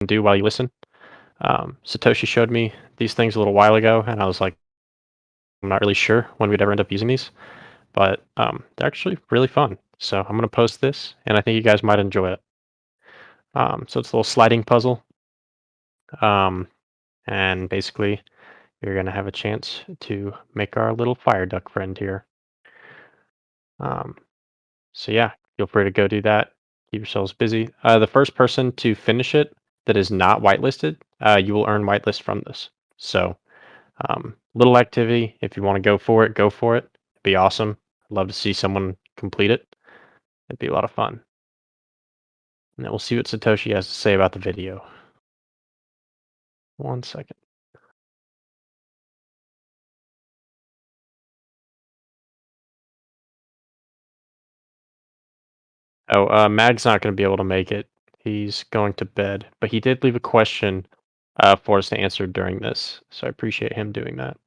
do while you listen. Satoshi showed me these things a little while ago, and I was like, I'm not really sure when we'd ever end up using these, but they're actually really fun. So I'm going to post this, and I think you guys might enjoy it. So it's a little sliding puzzle, um, and basically you're going to have a chance to make our little fire duck friend here. Um, so yeah, feel free to go do that. Keep yourselves busy. The first person to finish it that is not whitelisted, you will earn whitelist from this. So little activity. If you want to go for it, go for it. It'd be awesome. I'd love to see someone complete it. It'd be a lot of fun. And then we'll see what Satoshi has to say about the video. 1 second. Oh, Mag's not going to be able to make it. He's going to bed, but he did leave a question for us to answer during this, so I appreciate him doing that.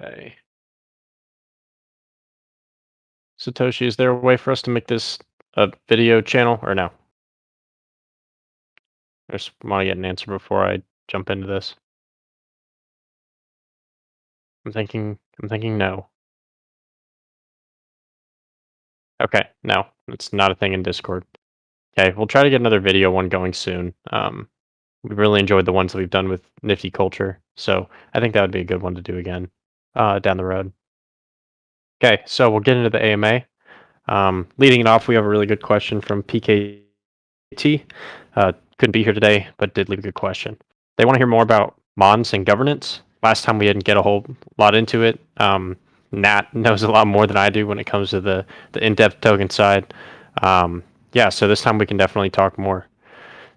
Okay. Satoshi, is there a way for us to make this a video channel or no? I just want to get an answer before I jump into this. I'm thinking no. Okay, no, it's not a thing in Discord. Okay, we'll try to get another video one going soon. We really enjoyed the ones that we've done with Nifty Culture, so I think that would be a good one to do again down the road. Okay, so we'll get into the AMA. Leading it off, we have a really good question from PKT. Couldn't be here today, but did leave a good question. They want to hear more about Mons and governance. Last time we didn't get a whole lot into it. Nat knows a lot more than I do when it comes to the in-depth token side. Yeah, so this time we can definitely talk more.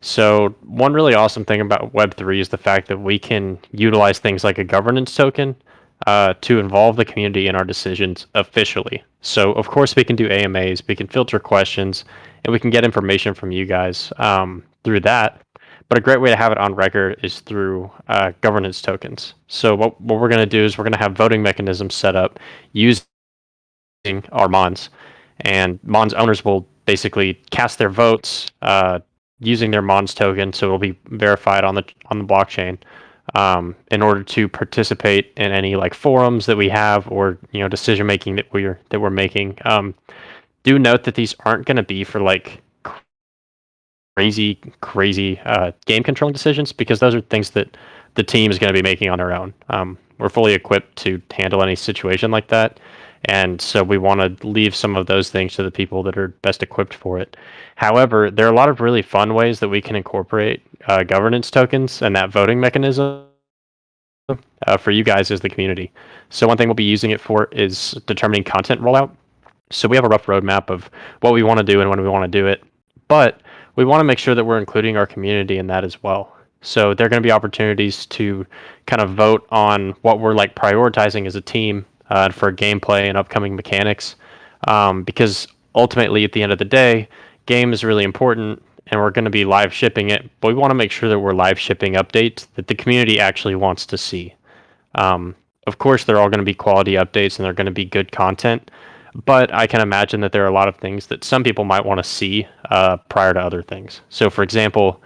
So one really awesome thing about Web3 is the fact that we can utilize things like a governance token to involve the community in our decisions officially. So of course we can do AMAs, we can filter questions, and we can get information from you guys through that. But a great way to have it on record is through governance tokens. So what we're going to do is we're going to have voting mechanisms set up using our Mons, and Mons owners will basically cast their votes using their Mons token, so it'll be verified on the blockchain in order to participate in any like forums that we have or decision making that we're making. Do note that these aren't going to be for like crazy game controlling decisions, because those are things that the team is going to be making on their own. We're fully equipped to handle any situation like that, and so we want to leave some of those things to the people that are best equipped for it. However, there are a lot of really fun ways that we can incorporate governance tokens and that voting mechanism for you guys as the community. So one thing we'll be using it for is determining content rollout. So we have a rough roadmap of what we want to do and when we want to do it, but we want to make sure that we're including our community in that as well. So there are going to be opportunities to kind of vote on what we're like prioritizing as a team for gameplay and upcoming mechanics, because ultimately at the end of the day, game is really important, and we're going to be live shipping it, but we want to make sure that we're live shipping updates that the community actually wants to see. Of course, they're all going to be quality updates and they're going to be good content, but I can imagine that there are a lot of things that some people might want to see prior to other things. So, for example,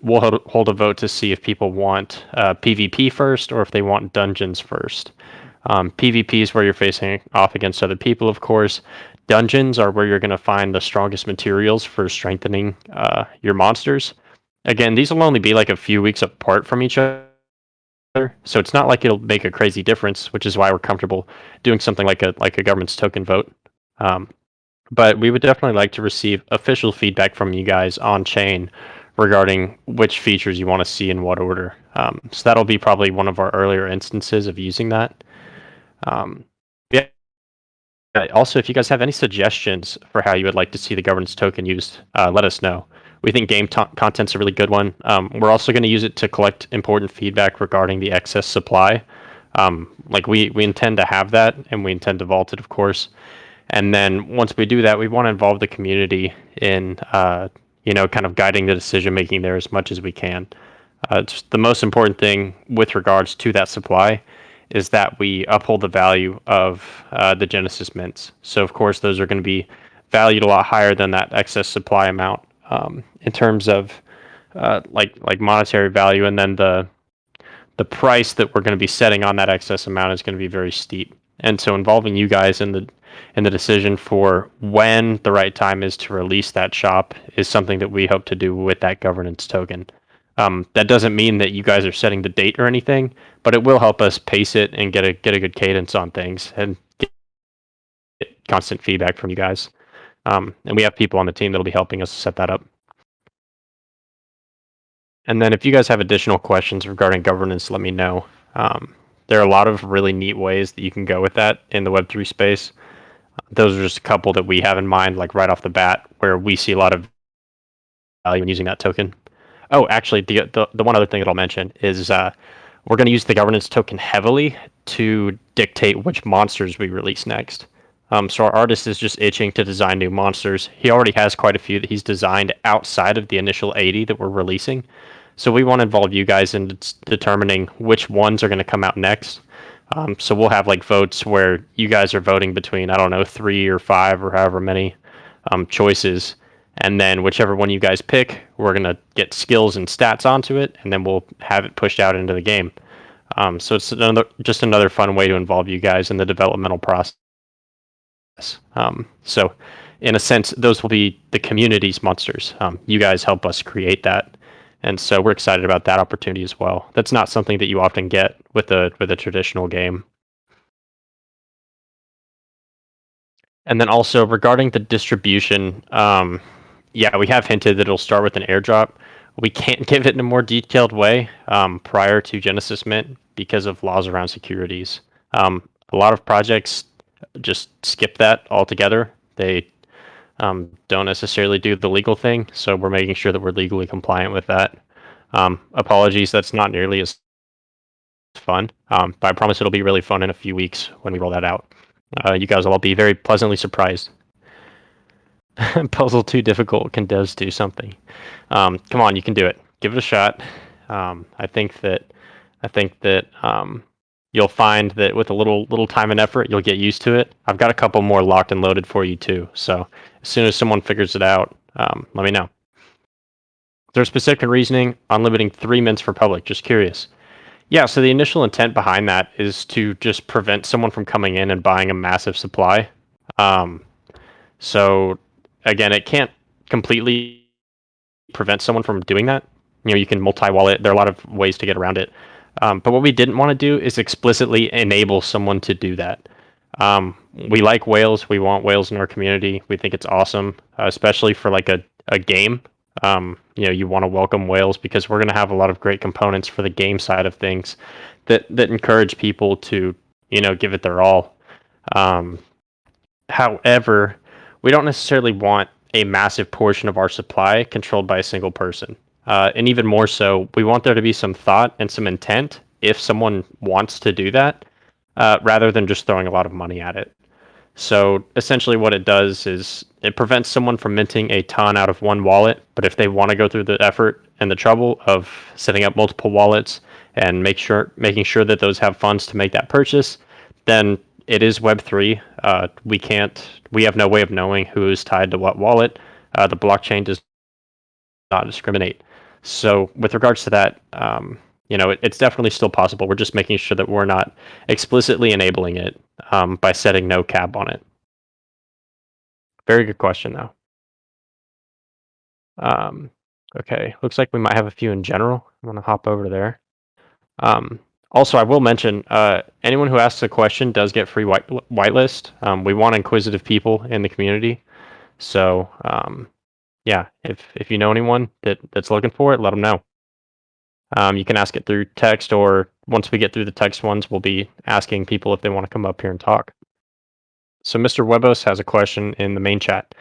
we'll hold a vote to see if people want PvP first or if they want dungeons first. PvP is where you're facing off against other people, of course. Dungeons are where you're going to find the strongest materials for strengthening your monsters. Again, these will only be like a few weeks apart from each other, so it's not like it'll make a crazy difference, which is why we're comfortable doing something like a government's token vote. But we would definitely like to receive official feedback from you guys on chain regarding which features you want to see in what order. So that'll be probably one of our earlier instances of using that. Yeah. Also, if you guys have any suggestions for how you would like to see the governance token used, let us know. We think game content's a really good one. We're also going to use it to collect important feedback regarding the excess supply. Like we intend to have that, and we intend to vault it, of course. And then once we do that, we want to involve the community in, kind of guiding the decision making there as much as we can. It's the most important thing with regards to that supply is that we uphold the value of the Genesis mints. So, of course, those are going to be valued a lot higher than that excess supply amount in terms of like monetary value, and then the price that we're going to be setting on that excess amount is going to be very steep. And so involving you guys in the decision for when the right time is to release that shop is something that we hope to do with that governance token. That doesn't mean that you guys are setting the date or anything, but it will help us pace it and get a good cadence on things and get constant feedback from you guys. And we have people on the team that'll be helping us set that up. And then if you guys have additional questions regarding governance, let me know. There are a lot of really neat ways that you can go with that in the Web3 space. Those are just a couple that we have in mind, like right off the bat, where we see a lot of value in using that token. Oh, actually, the one other thing that I'll mention is we're going to use the governance token heavily to dictate which monsters we release next. So our artist is just itching to design new monsters. He already has quite a few that he's designed outside of the initial 80 that we're releasing. So we want to involve you guys in determining which ones are going to come out next. So we'll have like votes where you guys are voting between, I don't know, 3 or 5 or however many choices. And then whichever one you guys pick, we're going to get skills and stats onto it, and then we'll have it pushed out into the game. So it's just another fun way to involve you guys in the developmental process. So in a sense, those will be the community's monsters. You guys help us create that. And so we're excited about that opportunity as well. That's not something that you often get with a traditional game. And then also regarding the distribution, yeah, we have hinted that it'll start with an airdrop. We can't give it in a more detailed way prior to Genesis Mint because of laws around securities. A lot of projects just skip that altogether. They don't necessarily do the legal thing, so we're making sure that we're legally compliant with that. Apologies, that's not nearly as fun, but I promise it'll be really fun in a few weeks when we roll that out. You guys will all be very pleasantly surprised. Puzzle too difficult, can devs do something? Come on, you can do it. Give it a shot. I think that you'll find that with a little time and effort, you'll get used to it. I've got a couple more locked and loaded for you too. So as soon as someone figures it out, let me know. There's specific reasoning on limiting 3 mints for public. Just curious. Yeah, so the initial intent behind that is to just prevent someone from coming in and buying a massive supply. So again, it can't completely prevent someone from doing that. You can multi-wallet. There are a lot of ways to get around it. But what we didn't want to do is explicitly enable someone to do that. We like whales. We want whales in our community. We think it's awesome, especially for like a game. You want to welcome whales because we're going to have a lot of great components for the game side of things that encourage people to, give it their all. However, we don't necessarily want a massive portion of our supply controlled by a single person. And even more so, we want there to be some thought and some intent if someone wants to do that, rather than just throwing a lot of money at it. So essentially what it does is it prevents someone from minting a ton out of one wallet, but if they want to go through the effort and the trouble of setting up multiple wallets and making sure that those have funds to make that purchase, then it is Web3. We have no way of knowing who is tied to what wallet. The blockchain does not discriminate. So with regards to that, it's definitely still possible. We're just making sure that we're not explicitly enabling it by setting no cap on it. Very good question, though. Okay, looks like we might have a few in general. I'm going to hop over there. Also, I will mention, anyone who asks a question does get free whitelist. We want inquisitive people in the community. So, yeah, if you know anyone that's looking for it, let them know. You can ask it through text, or once we get through the text ones, we'll be asking people if they want to come up here and talk. So Mr. Webos has a question in the main chat.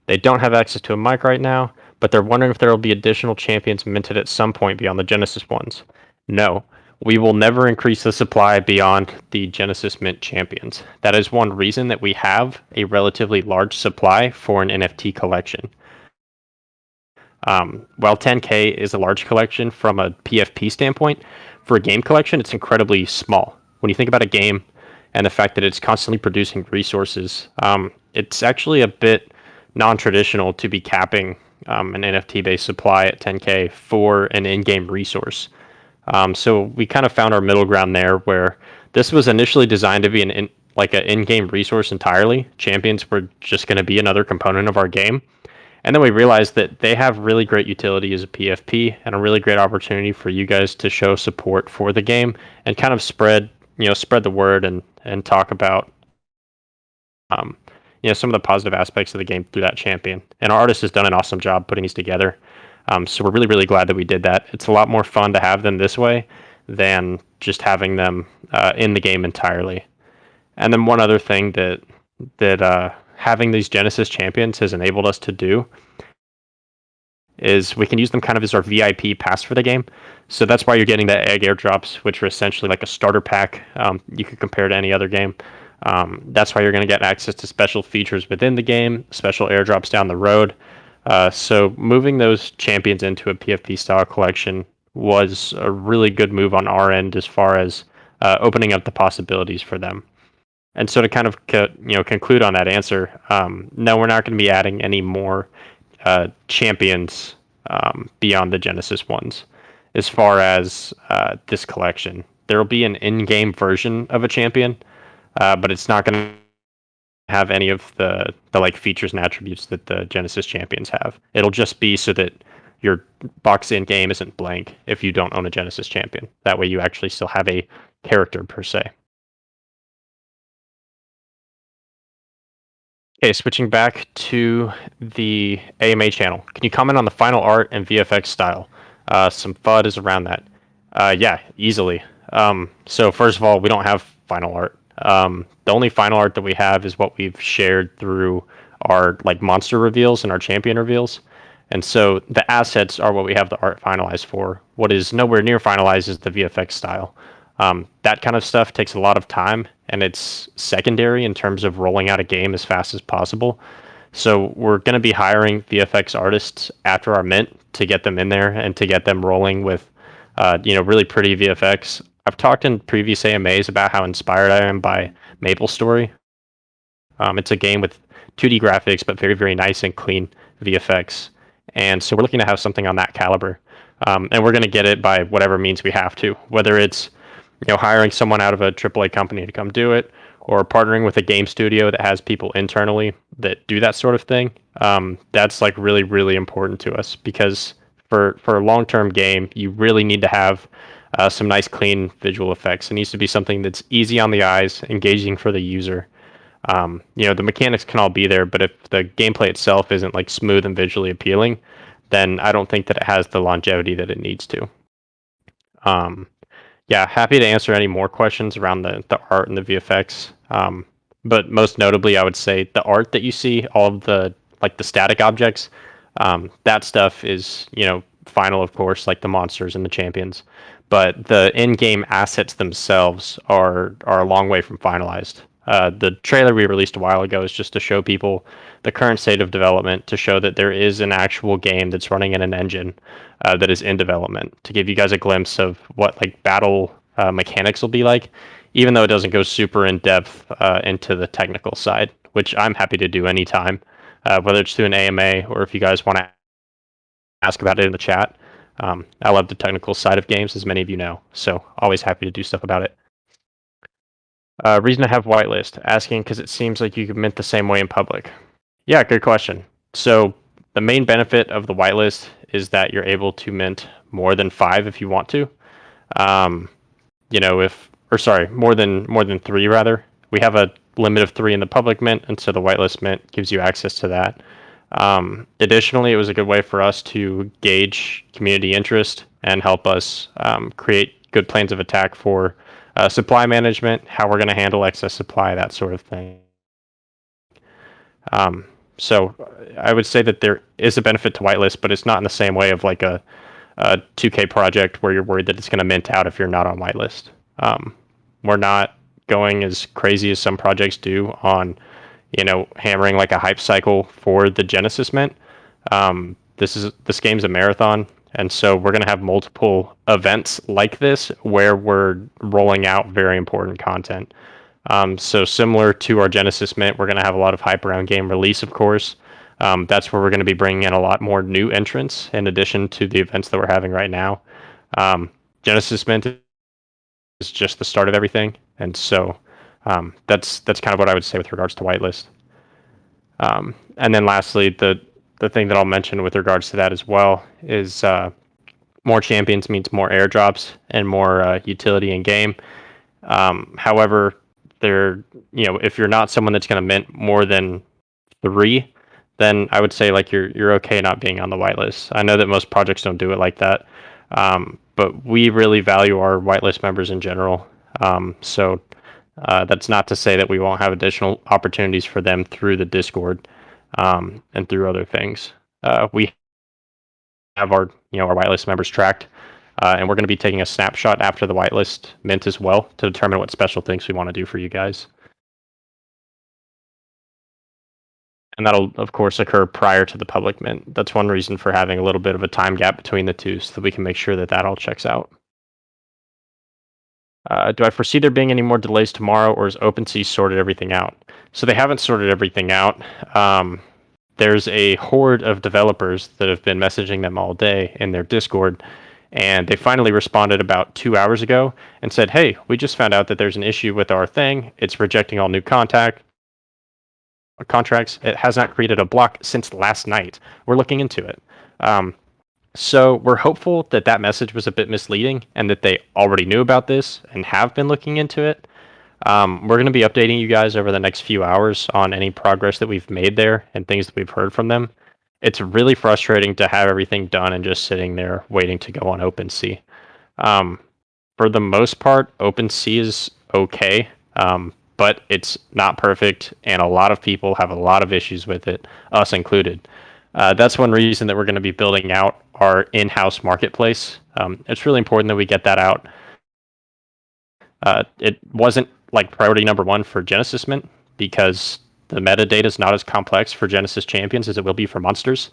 They don't have access to a mic right now, but they're wondering if there will be additional champions minted at some point beyond the Genesis ones. No, we will never increase the supply beyond the Genesis Mint champions. That is one reason that we have a relatively large supply for an NFT collection. While 10K is a large collection from a PFP standpoint, for a game collection, it's incredibly small. When you think about a game and the fact that it's constantly producing resources, it's actually a bit non-traditional to be capping an NFT-based supply at 10K for an in-game resource. So we kind of found our middle ground there, where this was initially designed to be like an in-game resource entirely. Champions were just going to be another component of our game, and then we realized that they have really great utility as a PFP and a really great opportunity for you guys to show support for the game and kind of spread the word and talk about um, some of the positive aspects of the game through that champion. And our artist has done an awesome job putting these together. So we're really, really glad that we did that. It's a lot more fun to have them this way than just having them in the game entirely. And then one other thing that having these Genesis champions has enabled us to do is we can use them kind of as our VIP pass for the game. So that's why you're getting the egg airdrops, which are essentially like a starter pack. You could compare to any other game. That's why you're going to get access to special features within the game, special airdrops down the road. So moving those champions into a PFP style collection was a really good move on our end as far as opening up the possibilities for them. And so to kind of conclude on that answer, no, we're not going to be adding any more champions beyond the Genesis ones. As far as this collection, there will be an in-game version of a champion, but it's not going to have any of the like features and attributes that the Genesis champions have. It'll just be so that your box in game isn't blank if you don't own a Genesis champion. That way you actually still have a character per se. Okay, switching back to the AMA channel. Can you comment on the final art and VFX style? Some FUD is around that. Yeah, easily. So first of all, we don't have final art. The only final art that we have is what we've shared through our like monster reveals and our champion reveals. And so the assets are what we have the art finalized for. What is nowhere near finalized is the VFX style. That kind of stuff takes a lot of time, and it's secondary in terms of rolling out a game as fast as possible. So we're going to be hiring VFX artists after our mint to get them in there and to get them rolling with, really pretty VFX. I've talked in previous AMAs about how inspired I am by MapleStory. It's a game with 2D graphics, but very, very nice and clean VFX. And so we're looking to have something on that caliber. And we're going to get it by whatever means we have to, whether it's hiring someone out of a AAA company to come do it, or partnering with a game studio that has people internally that do that sort of thing. That's like really, really important to us, because for a long-term game, you really need to have some nice, clean visual effects. It needs to be something that's easy on the eyes, engaging for the user. The mechanics can all be there, but if the gameplay itself isn't like smooth and visually appealing, then I don't think that it has the longevity that it needs to. Yeah, happy to answer any more questions around the art and the VFX. But most notably, I would say the art that you see, all of the static objects, that stuff is final, of course, like the monsters and the champions. But the in-game assets themselves are a long way from finalized. The trailer we released a while ago is just to show people the current state of development, to show that there is an actual game that's running in an engine that is in development, to give you guys a glimpse of what like battle mechanics will be like, even though it doesn't go super in depth into the technical side, which I'm happy to do anytime, whether it's through an AMA or if you guys want to ask about it in the chat. I love the technical side of games, as many of you know, so always happy to do stuff about it. Reason to have whitelist, asking because it seems like you can mint the same way in public. Yeah, good question. So the main benefit of the whitelist is that you're able to mint more than 5 if you want to. More than 3 rather. We have a limit of 3 in the public mint, and so the whitelist mint gives you access to that. Additionally, it was a good way for us to gauge community interest and help us create good plans of attack for supply management, how we're going to handle excess supply, that sort of thing. So I would say that there is a benefit to whitelist, but it's not in the same way of like a 2K project where you're worried that it's going to mint out if you're not on whitelist. We're not going as crazy as some projects do on, hammering like a hype cycle for the Genesis mint. This game's a marathon, and so we're going to have multiple events like this where we're rolling out very important content. So similar to our Genesis Mint, we're going to have a lot of hype around game release, of course. That's where we're going to be bringing in a lot more new entrants in addition to the events that we're having right now. Genesis Mint is just the start of everything, and so that's kind of what I would say with regards to whitelist. And then lastly, the thing that I'll mention with regards to that as well is more champions means more airdrops and more utility in game. However, if you're not someone that's going to mint more than 3, then I would say like you're okay not being on the whitelist. I know that most projects don't do it like that, but we really value our whitelist members in general. So that's not to say that we won't have additional opportunities for them through the Discord and through other things. We have our whitelist members tracked, and we're going to be taking a snapshot after the whitelist mint as well to determine what special things we want to do for you guys. And that'll, of course, occur prior to the public mint. That's one reason for having a little bit of a time gap between the two, so that we can make sure that that all checks out. Do I foresee there being any more delays tomorrow, or has OpenSea sorted everything out? So they haven't sorted everything out. There's a horde of developers that have been messaging them all day in their Discord, and they finally responded about 2 hours ago and said, "Hey, we just found out that there's an issue with our thing. It's rejecting all new contracts. It has not created a block since last night. We're looking into it." So we're hopeful that that message was a bit misleading and that they already knew about this and have been looking into it. We're going to be updating you guys over the next few hours on any progress that we've made there and things that we've heard from them. It's really frustrating to have everything done and just sitting there waiting to go on OpenSea. For the most part, OpenSea is okay, but it's not perfect, and a lot of people have a lot of issues with it, us included. That's one reason that we're going to be building out our in-house marketplace. It's really important that we get that out. It wasn't like priority number 1 for Genesis Mint because the metadata is not as complex for Genesis champions as it will be for monsters.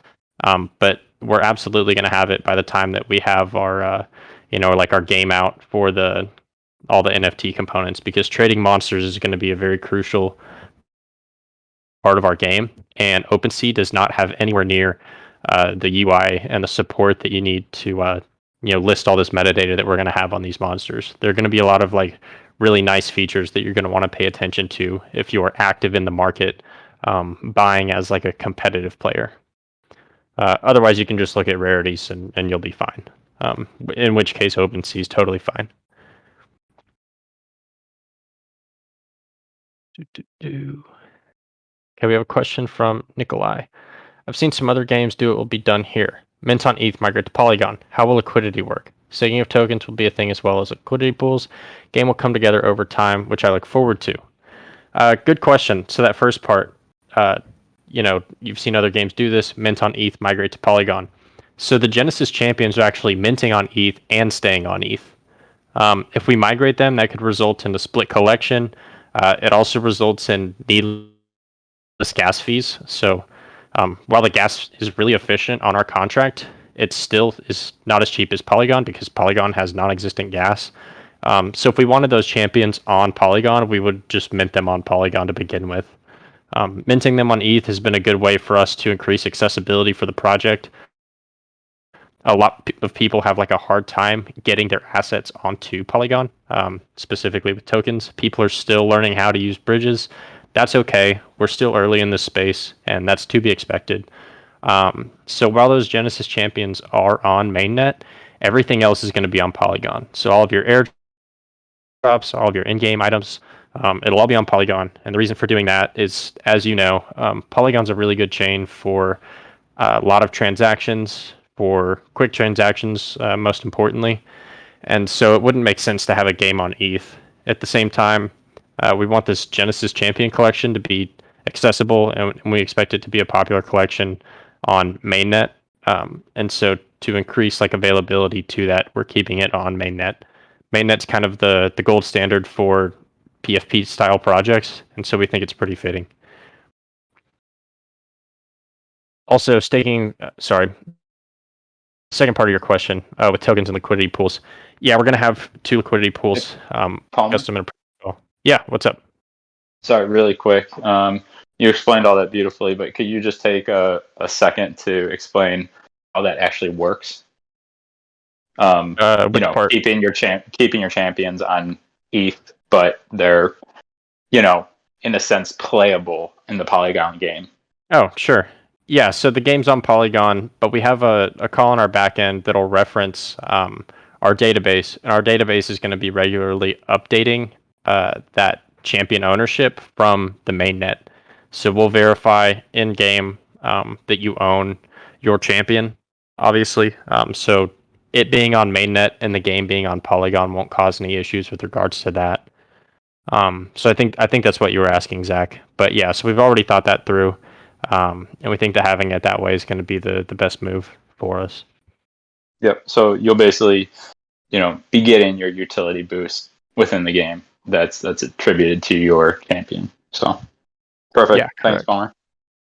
But we're absolutely going to have it by the time that we have our, like our game out for all the NFT components, because trading monsters is going to be a very crucial part of our game, and OpenSea does not have anywhere near the UI and the support that you need to list all this metadata that we're going to have on these monsters. There are going to be a lot of like really nice features that you're going to want to pay attention to if you are active in the market, buying as like a competitive player. Otherwise, you can just look at rarities and you'll be fine. In which case, OpenSea is totally fine. Okay, we have a question from Nikolai. I've seen some other games do it will be done here. Mint on ETH migrate to Polygon. How will liquidity work? Staking of tokens will be a thing as well as liquidity pools. Game will come together over time, which I look forward to. Good question. So that first part, you've seen other games do this. Mint on ETH, migrate to Polygon. So the Genesis champions are actually minting on ETH and staying on ETH. If we migrate them, that could result in a split collection. It also results in needless gas fees. So while the gas is really efficient on our contract, it still is not as cheap as Polygon because Polygon has non-existent gas. So if we wanted those champions on Polygon, we would just mint them on Polygon to begin with. Minting them on ETH has been a good way for us to increase accessibility for the project. A lot of people have like a hard time getting their assets onto Polygon, specifically with tokens. People are still learning how to use bridges. That's okay. We're still early in this space, and that's to be expected. So while those Genesis champions are on mainnet, everything else is going to be on Polygon. So all of your airdrops, all of your in-game items, it'll all be on Polygon. And the reason for doing that is, as you know, Polygon's a really good chain for a lot of transactions, for quick transactions, most importantly. And so it wouldn't make sense to have a game on ETH. At the same time, we want this Genesis Champion collection to be accessible, and we expect it to be a popular collection on mainnet. And so to increase like availability to that, we're keeping it on mainnet. Mainnet's kind of the gold standard for PFP style projects, and so we think it's pretty fitting. Also, staking, second part of your question with tokens and liquidity pools. Yeah, we're going to have 2 liquidity pools. Custom and protocol. Yeah, what's up? Sorry, really quick. You explained all that beautifully, but could you just take a second to explain how that actually works? Which part? Keeping your champions on ETH, but they're, in a sense, playable in the Polygon game. Oh, sure. Yeah, so the game's on Polygon, but we have a call on our backend that'll reference our database, and our database is going to be regularly updating that champion ownership from the mainnet. So we'll verify in game that you own your champion, obviously. So it being on mainnet and the game being on Polygon won't cause any issues with regards to that. So I think that's what you were asking, Zach. But yeah, so we've already thought that through, and we think that having it that way is going to be the best move for us. Yep. So you'll basically, be getting your utility boost within the game. That's attributed to your champion. So perfect. Yeah, Thanks, Palmer.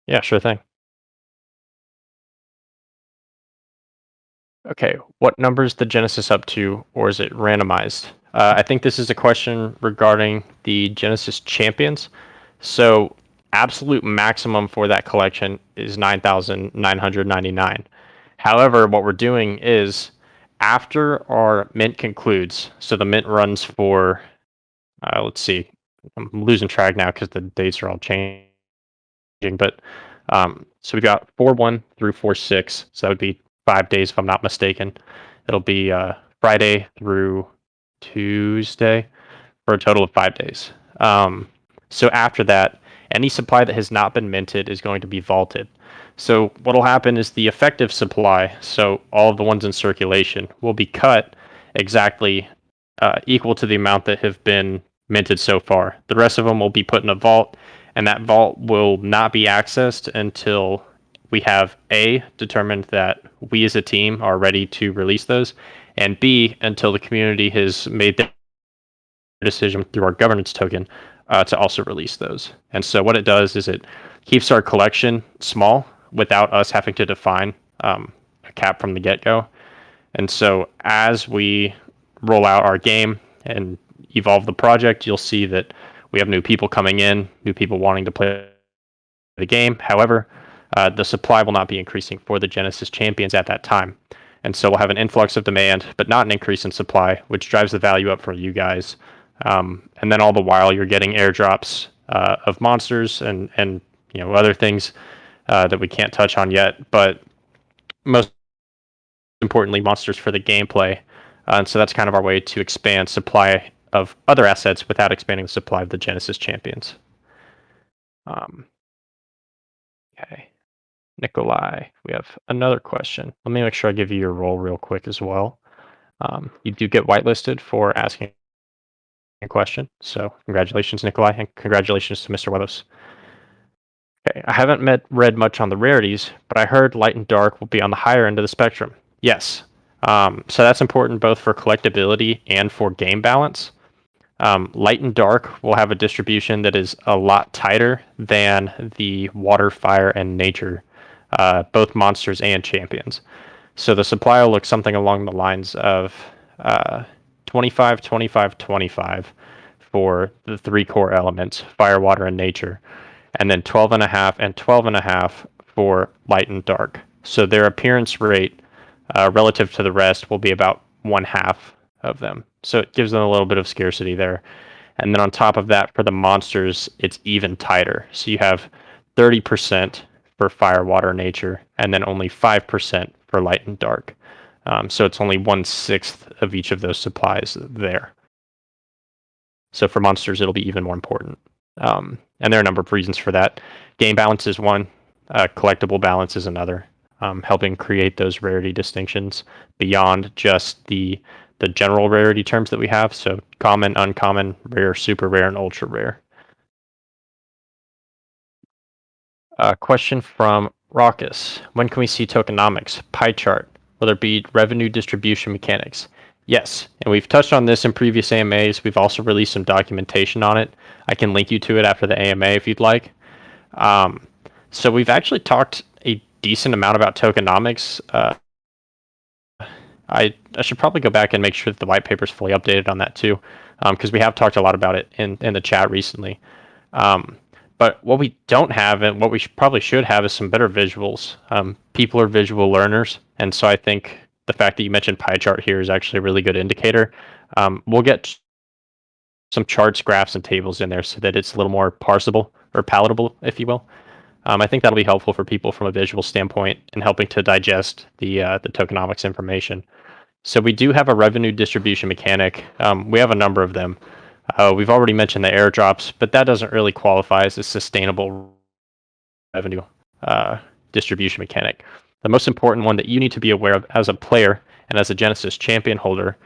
Yeah, sure thing. Okay, what number is the Genesis up to, or is it randomized? I think this is a question regarding the Genesis champions. So, absolute maximum for that collection is 9,999. However, what we're doing is after our mint concludes, so the mint runs for, let's see, I'm losing track now because the dates are all changing, but so we've got 4/1 through 4/6, so that would be 5 days if I'm not mistaken. It'll be Friday through Tuesday for a total of 5 days. So after that, any supply that has not been minted is going to be vaulted. So what'll happen is the effective supply, so all of the ones in circulation, will be cut exactly equal to the amount that have been minted so far. The rest of them will be put in a vault, and that vault will not be accessed until we have A, determined that we as a team are ready to release those, and B, until the community has made their decision through our governance token to also release those. And so what it does is it keeps our collection small without us having to define a cap from the get-go. And so as we roll out our game and evolve the project, you'll see that we have new people coming in, new people wanting to play the game. However, the supply will not be increasing for the Genesis champions at that time. And so we'll have an influx of demand, but not an increase in supply, which drives the value up for you guys. And then all the while you're getting airdrops of monsters and other things that we can't touch on yet, but most importantly, monsters for the gameplay. And so that's kind of our way to expand supply of other assets without expanding the supply of the Genesis champions. Okay. Nikolai, we have another question. Let me make sure I give you your role real quick as well. You do get whitelisted for asking a question. So congratulations, Nikolai, and congratulations to Mr. Willows. Okay, I haven't read much on the rarities, but I heard light and dark will be on the higher end of the spectrum. Yes. So that's important both for collectability and for game balance. Light and dark will have a distribution that is a lot tighter than the water, fire, and nature, both monsters and champions. So the supply will look something along the lines of 25, 25, 25 for the three core elements, fire, water, and nature, and then 12.5 and 12.5 for light and dark. So their appearance rate relative to the rest will be about 1/2 of them. So it gives them a little bit of scarcity there. And then on top of that, for the monsters, it's even tighter. So you have 30% for fire, water, nature, and then only 5% for light and dark. So it's only 1/6 of each of those supplies there. So for monsters, it'll be even more important. And there are a number of reasons for that. Game balance is one. Collectible balance is another. Helping create those rarity distinctions beyond just the general rarity terms that we have. So common, uncommon, rare, super rare, and ultra rare. Question from Raucus. When can we see tokenomics, pie chart? Will there be revenue distribution mechanics? Yes, and we've touched on this in previous AMAs. We've also released some documentation on it. I can link you to it after the AMA if you'd like. So we've actually talked a decent amount about tokenomics. I should probably go back and make sure that the white paper is fully updated on that too, because we have talked a lot about it in the chat recently. But what we don't have, and what we probably should have, is some better visuals. People are visual learners, and so I think the fact that you mentioned pie chart here is actually a really good indicator. We'll get some charts, graphs, and tables in there so that it's a little more parsable or palatable, if you will. I think that'll be helpful for people from a visual standpoint in helping to digest the tokenomics information. So we do have a revenue distribution mechanic. We have a number of them. We've already mentioned the airdrops, but that doesn't really qualify as a sustainable revenue distribution mechanic. The most important one that you need to be aware of as a player and as a Genesis champion holder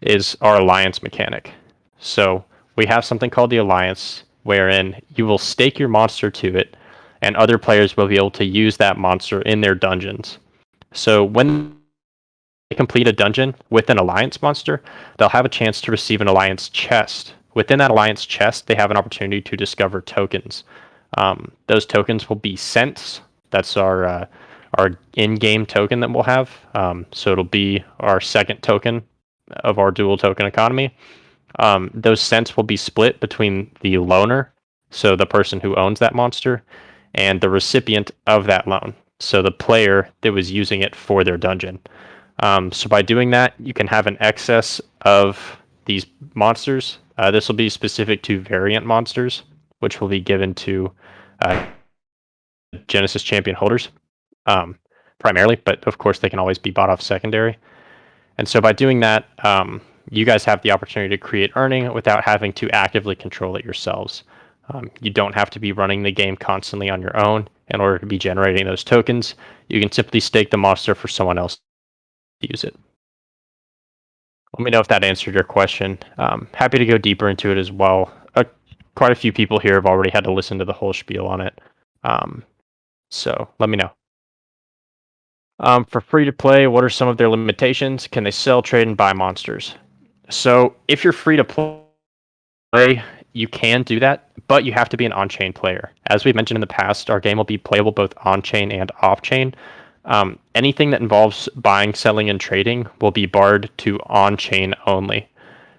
is our alliance mechanic. So we have something called the alliance, wherein you will stake your monster to it, and other players will be able to use that monster in their dungeons. So when they complete a dungeon with an alliance monster, they'll have a chance to receive an alliance chest. Within that alliance chest, they have an opportunity to discover tokens. Those tokens will be cents. That's our in-game token that we'll have. So it'll be our second token of our dual token economy. Those cents will be split between the loaner, so the person who owns that monster, and the recipient of that loan, so the player that was using it for their dungeon. So by doing that, you can have an excess of these monsters. This will be specific to variant monsters, which will be given to Genesis champion holders primarily, but of course they can always be bought off secondary. And so by doing that, you guys have the opportunity to create earning without having to actively control it yourselves. You don't have to be running the game constantly on your own in order to be generating those tokens. You can simply stake the monster for someone else to use it. Let me know if that answered your question. Happy to go deeper into it as well. Quite a few people here have already had to listen to the whole spiel on it. So let me know. For free to play, what are some of their limitations? Can they sell, trade, and buy monsters? So if you're free to play, you can do that, but you have to be an on-chain player. As we've mentioned in the past, our game will be playable both on-chain and off-chain. Anything that involves buying, selling, and trading will be barred to on-chain only.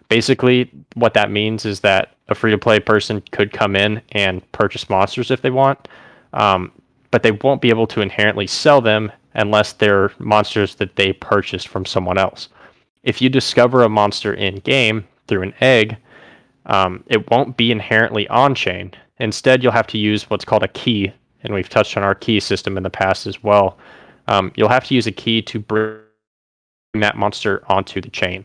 Basically, what that means is that a free-to-play person could come in and purchase monsters if they want, but they won't be able to inherently sell them unless they're monsters that they purchased from someone else. If you discover a monster in-game through an egg, it won't be inherently on-chain. Instead, you'll have to use what's called a key, and we've touched on our key system in the past as well. You'll have to use a key to bring that monster onto the chain.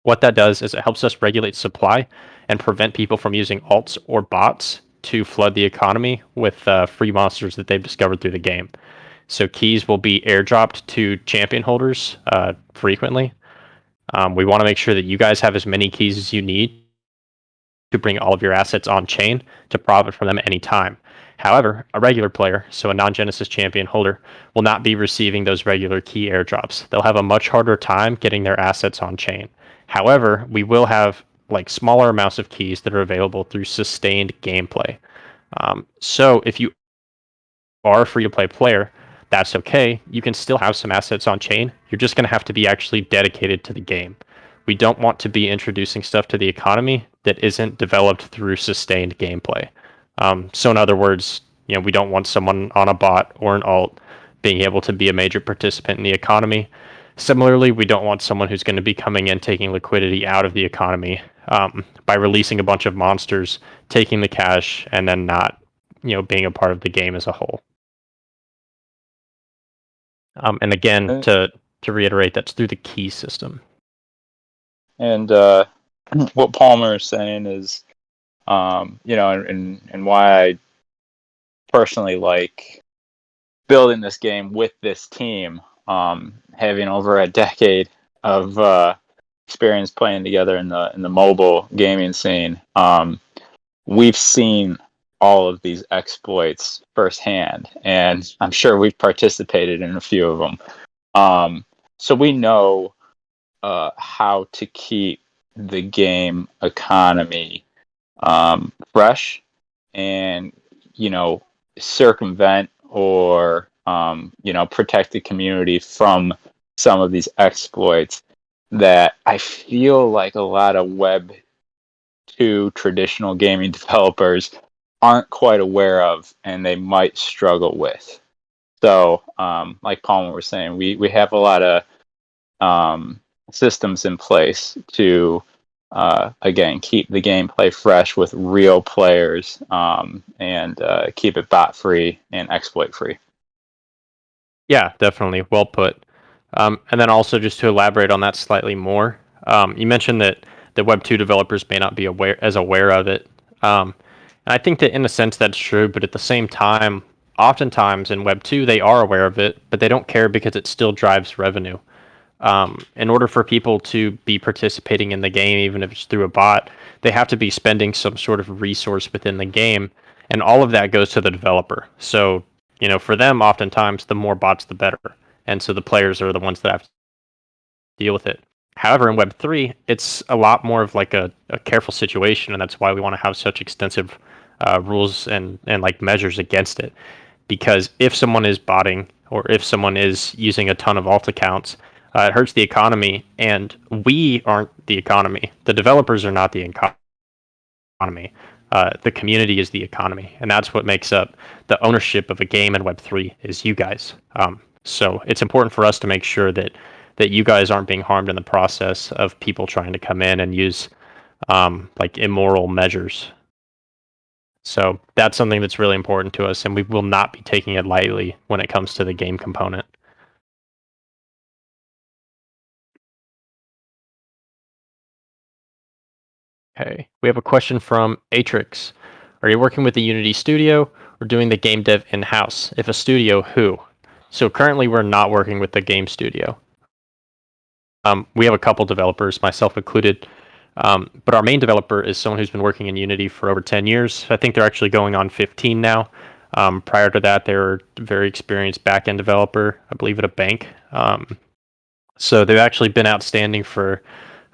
What that does is it helps us regulate supply and prevent people from using alts or bots to flood the economy with free monsters that they've discovered through the game. So keys will be airdropped to champion holders frequently. We want to make sure that you guys have as many keys as you need to bring all of your assets on chain to profit from them anytime. However, a regular player, so a non-Genesis champion holder, will not be receiving those regular key airdrops. They'll have a much harder time getting their assets on chain. However, we will have like smaller amounts of keys that are available through sustained gameplay. So if you are a free-to-play player, that's okay. You can still have some assets on chain. You're just going to have to be actually dedicated to the game. We don't want to be introducing stuff to the economy that isn't developed through sustained gameplay. So in other words, we don't want someone on a bot or an alt being able to be a major participant in the economy. Similarly, we don't want someone who's going to be coming in taking liquidity out of the economy by releasing a bunch of monsters, taking the cash, and then not, being a part of the game as a whole. And again, to reiterate, that's through the key system. And what Palmer is saying is, and why I personally like building this game with this team, having over a decade of experience playing together in the mobile gaming scene. We've seen all of these exploits firsthand, and I'm sure we've participated in a few of them. So we know how to keep the game economy fresh and, circumvent or, protect the community from some of these exploits that I feel like a lot of Web 2 traditional gaming developers aren't quite aware of and they might struggle with. So, like Palmer was saying, we have a lot of systems in place to, again, keep the gameplay fresh with real players, and keep it bot free and exploit free. Yeah, definitely. Well put. And then also just to elaborate on that slightly more, you mentioned that the Web 2 developers may not be aware of it. And I think that in a sense that's true, but at the same time, oftentimes in Web 2 they are aware of it, but they don't care because it still drives revenue. In order for people to be participating in the game, even if it's through a bot, they have to be spending some sort of resource within the game, and all of that goes to the developer. So, for them, oftentimes the more bots, the better, and so the players are the ones that have to deal with it. However, in Web3, it's a lot more of like a careful situation, and that's why we want to have such extensive rules and like measures against it. Because if someone is botting or if someone is using a ton of alt accounts, it hurts the economy, and we aren't the economy. The developers are not the economy. The community is the economy, and that's what makes up the ownership of a game in Web3 is you guys. So it's important for us to make sure that you guys aren't being harmed in the process of people trying to come in and use like immoral measures. So that's something that's really important to us, and we will not be taking it lightly when it comes to the game component. Okay, we have a question from Atrix. Are you working with the Unity studio or doing the game dev in-house? If a studio, who? So currently we're not working with the game studio. We have a couple developers, myself included, but our main developer is someone who's been working in Unity for over 10 years. I think they're actually going on 15 now. Prior to that, they were a very experienced back-end developer, I believe at a bank. So they've actually been outstanding for,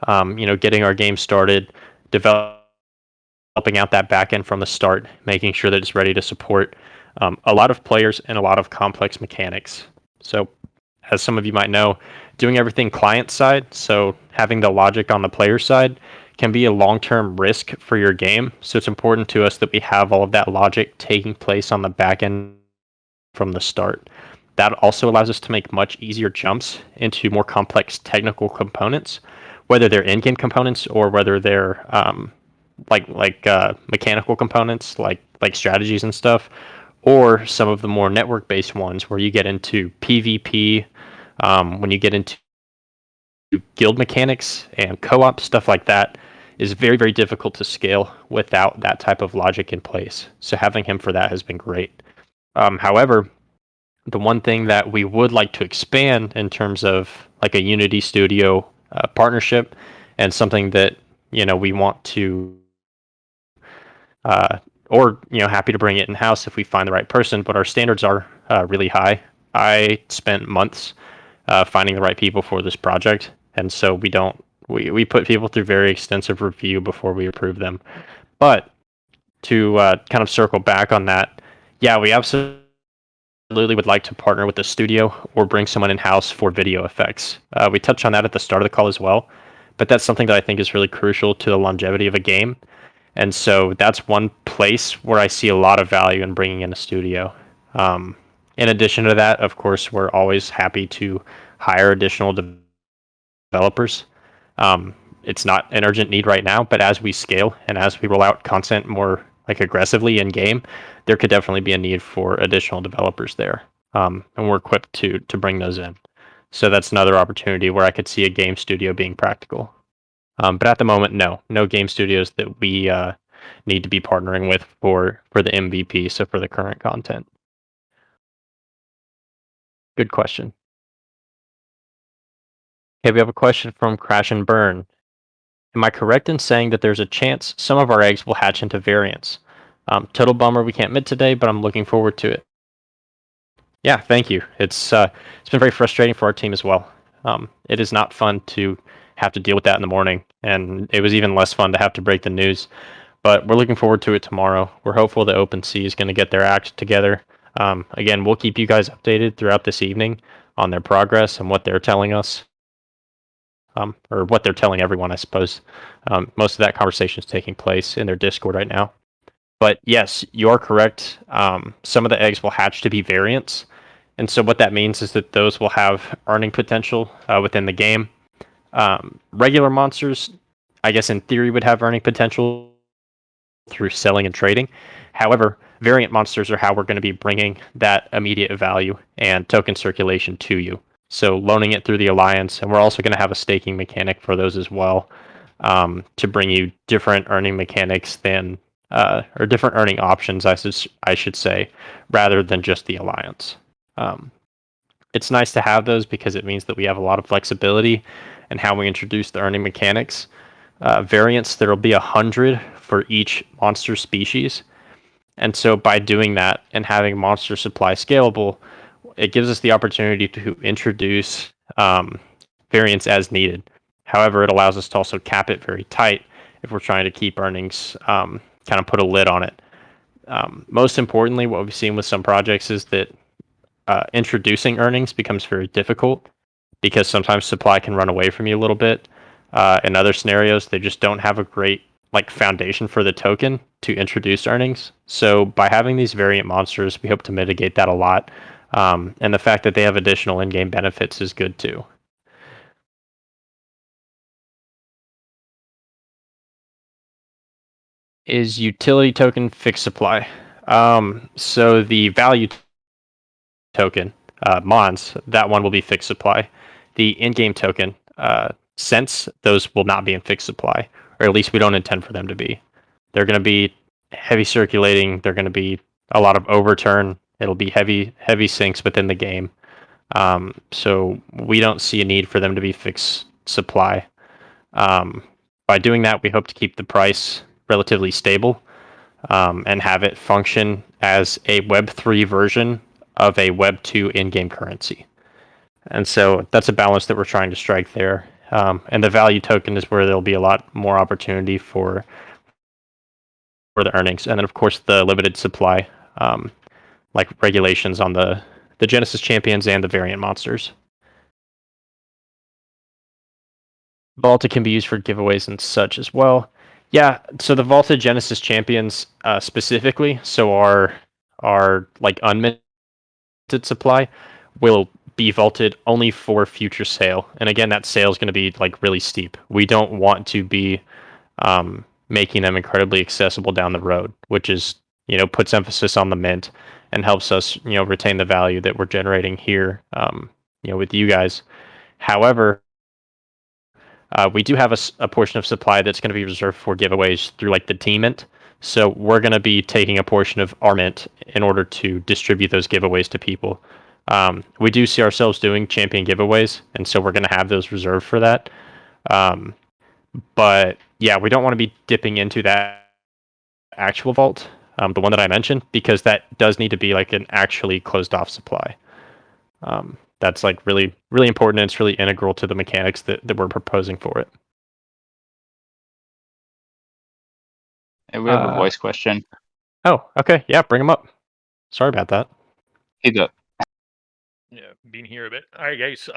getting our game started, developing out that back-end from the start, making sure that it's ready to support a lot of players and a lot of complex mechanics. So as some of you might know, doing everything client side, so having the logic on the player side, can be a long-term risk for your game. So it's important to us that we have all of that logic taking place on the back end from the start. That also allows us to make much easier jumps into more complex technical components, whether they're in-game components or whether they're mechanical components like strategies and stuff, or some of the more network-based ones where you get into PvP, when you get into guild mechanics and co-op stuff like that is very, very difficult to scale without that type of logic in place. So having him for that has been great. However, the one thing that we would like to expand in terms of like a Unity Studio partnership, and something that we want to, or happy to bring it in house if we find the right person. But our standards are really high. I spent months finding the right people for this project, and so we put people through very extensive review before we approve them. But to kind of circle back on that, yeah, we absolutely would like to partner with the studio or bring someone in-house for video effects. We touched on that at the start of the call as well, but that's something that I think is really crucial to the longevity of a game. And so that's one place where I see a lot of value in bringing in a studio. In addition to that, of course, we're always happy to hire additional developers. It's not an urgent need right now, but as we scale and as we roll out content more like aggressively in game, there could definitely be a need for additional developers there, and we're equipped to bring those in. So that's another opportunity where I could see a game studio being practical. But at the moment, no game studios that we need to be partnering with for the MVP. So for the current content. Good question. Okay, we have a question from Crash and Burn. Am I correct in saying that there's a chance some of our eggs will hatch into variants? Total bummer we can't meet today, but I'm looking forward to it. Yeah, thank you. It's been very frustrating for our team as well. It is not fun to have to deal with that in the morning, and it was even less fun to have to break the news. But we're looking forward to it tomorrow. We're hopeful that OpenSea is going to get their act together. Again, we'll keep you guys updated throughout this evening on their progress and what they're telling us, or what they're telling everyone, I suppose. Most of that conversation is taking place in their Discord right now. But yes, you are correct. Some of the eggs will hatch to be variants. And so what that means is that those will have earning potential within the game. Regular monsters, I guess in theory, would have earning potential through selling and trading. However, variant monsters are how we're going to be bringing that immediate value and token circulation to you. So loaning it through the alliance, and we're also going to have a staking mechanic for those as well, to bring you different earning mechanics than or different earning options, I should say, rather than just the alliance. It's nice to have those because it means that we have a lot of flexibility in how we introduce the earning mechanics. Variants, there will be 100 for each monster species. And so by doing that and having monster supply scalable, it gives us the opportunity to introduce variants as needed. However, it allows us to also cap it very tight if we're trying to keep earnings, kind of put a lid on it. Most importantly, what we've seen with some projects is that introducing earnings becomes very difficult because sometimes supply can run away from you a little bit. In other scenarios, they just don't have a great foundation for the token to introduce earnings. So by having these variant monsters, we hope to mitigate that a lot. And the fact that they have additional in-game benefits is good too. Is utility token fixed supply? So the value token, Mons, that one will be fixed supply. The in-game token, Cents, those will not be in fixed supply, or at least we don't intend for them to be. They're going to be heavy circulating. They're going to be a lot of overturn. It'll be heavy sinks within the game. So we don't see a need for them to be fixed supply. By doing that, we hope to keep the price relatively stable, and have it function as a Web3 version of a Web2 in-game currency. And so that's a balance that we're trying to strike there. And the value token is where there'll be a lot more opportunity for the earnings. And then, of course, the limited supply, like regulations on the Genesis champions and the variant monsters. Vaulted can be used for giveaways and such as well. Yeah, so the vaulted Genesis champions specifically, so our like unminted supply will be vaulted only for future sale. And again, that sale is going to be like really steep. We don't want to be making them incredibly accessible down the road, which is, puts emphasis on the mint and helps us, retain the value that we're generating here, with you guys. However, we do have a portion of supply that's going to be reserved for giveaways through like the team mint. So we're going to be taking a portion of our mint in order to distribute those giveaways to people. We do see ourselves doing champion giveaways, and so we're going to have those reserved for that. But yeah, we don't want to be dipping into that actual vault, the one that I mentioned, because that does need to be like an actually closed off supply. That's like really, really important, and it's really integral to the mechanics that we're proposing for it. Hey, we have a voice question. Oh, okay. Yeah, bring them up. Sorry about that. Hey, go. Yeah, being here a bit. All right, guys.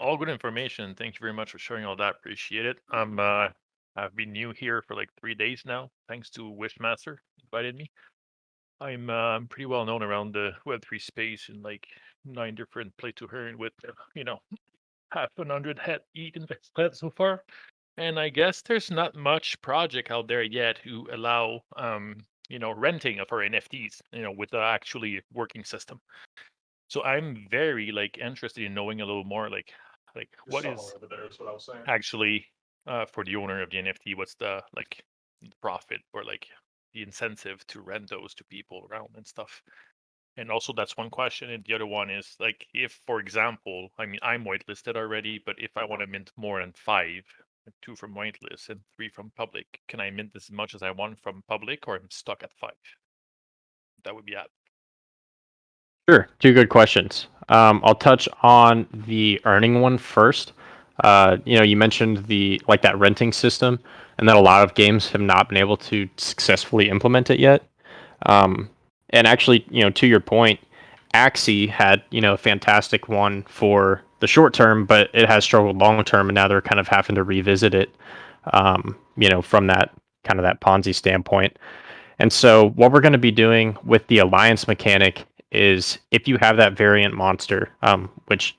All good information. Thank you very much for sharing all that. Appreciate it. I've been new here for like 3 days now. Thanks to Wishmaster invited me. I'm pretty well known around the Web3 space in like 9 different play to earn with 100 head invested so far. And I guess there's not much project out there yet who allow renting of our NFTs, with the actually working system. So I'm very interested in knowing a little more like what is actually for the owner of the NFT, what's the the profit or the incentive to rent those to people around and stuff. And also that's one question. And the other one is if, for example, I mean I'm whitelisted already, but if I want to mint more than 5, 2 from whitelist and 3 from public, can I mint as much as I want from public, or I'm stuck at 5? That would be it. Sure. Two good questions. I'll touch on the earning one first. You mentioned that renting system, and that a lot of games have not been able to successfully implement it yet. And actually, to your point, Axie had a fantastic one for the short term, but it has struggled long term, and now they're kind of having to revisit it. From that kind of that Ponzi standpoint. And so what we're going to be doing with the alliance mechanic is if you have that variant monster, which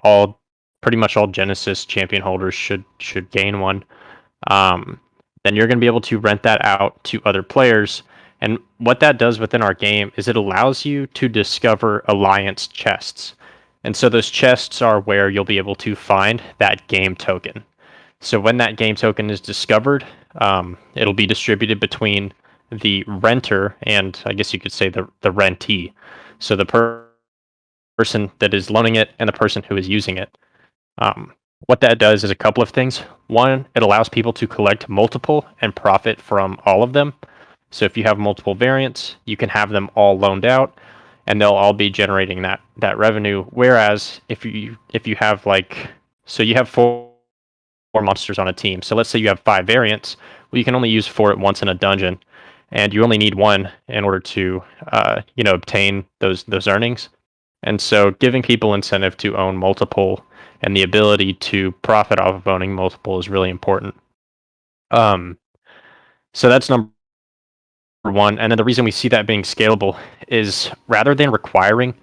all pretty much all Genesis champion holders should gain one, then you're going to be able to rent that out to other players. And what that does within our game is it allows you to discover alliance chests. And so those chests are where you'll be able to find that game token. So when that game token is discovered, it'll be distributed between the renter and I guess you could say the rentee. So the person that is loaning it and the person who is using it. What that does is a couple of things. One, it allows people to collect multiple and profit from all of them. So if you have multiple variants, you can have them all loaned out, and they'll all be generating that revenue. Whereas if you have so you have four monsters on a team. So let's say you have 5 variants. Well, you can only use 4 at once in a dungeon, and you only need 1 in order to obtain those earnings. And so giving people incentive to own multiple and the ability to profit off of owning multiple is really important. So that's number one. And then the reason we see that being scalable is rather than requiring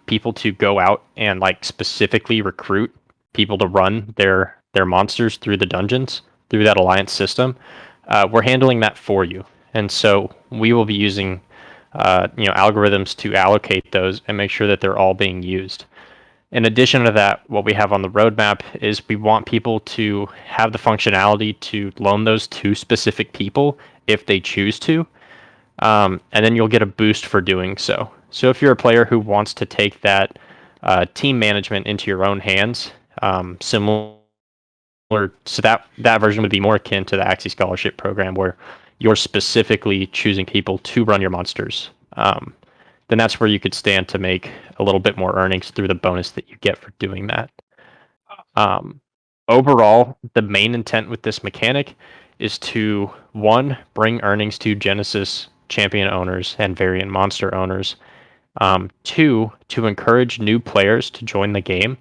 people to go out and specifically recruit people to run their monsters through the dungeons, through that alliance system, we're handling that for you. And so we will be using algorithms to allocate those and make sure that they're all being used. In addition to that, what we have on the roadmap is we want people to have the functionality to loan those to specific people if they choose to, and then you'll get a boost for doing so. So if you're a player who wants to take that team management into your own hands, similar, so that version would be more akin to the Axie Scholarship program where you're specifically choosing people to run your monsters. Then that's where you could stand to make a little bit more earnings through the bonus that you get for doing that. Overall, the main intent with this mechanic is to, 1, bring earnings to Genesis champion owners and variant monster owners. 2, to encourage new players to join the game.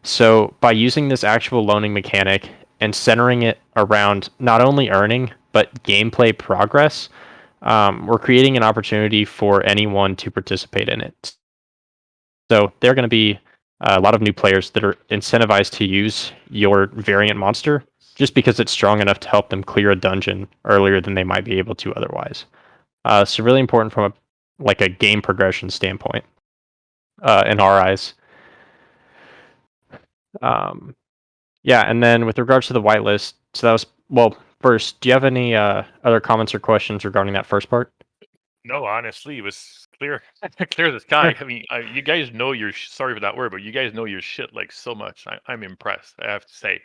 So by using this actual loaning mechanic and centering it around not only earning, but gameplay progress, we're creating an opportunity for anyone to participate in it. So there are going to be a lot of new players that are incentivized to use your variant monster just because it's strong enough to help them clear a dungeon earlier than they might be able to otherwise. So really important from a game progression standpoint in our eyes. And then with regards to the whitelist, so that was, first, do you have any other comments or questions regarding that first part? No, honestly, it was clear, clear as the sky. I mean, you guys know your sorry for that word, but you guys know your shit like so much. I'm impressed. I have to say.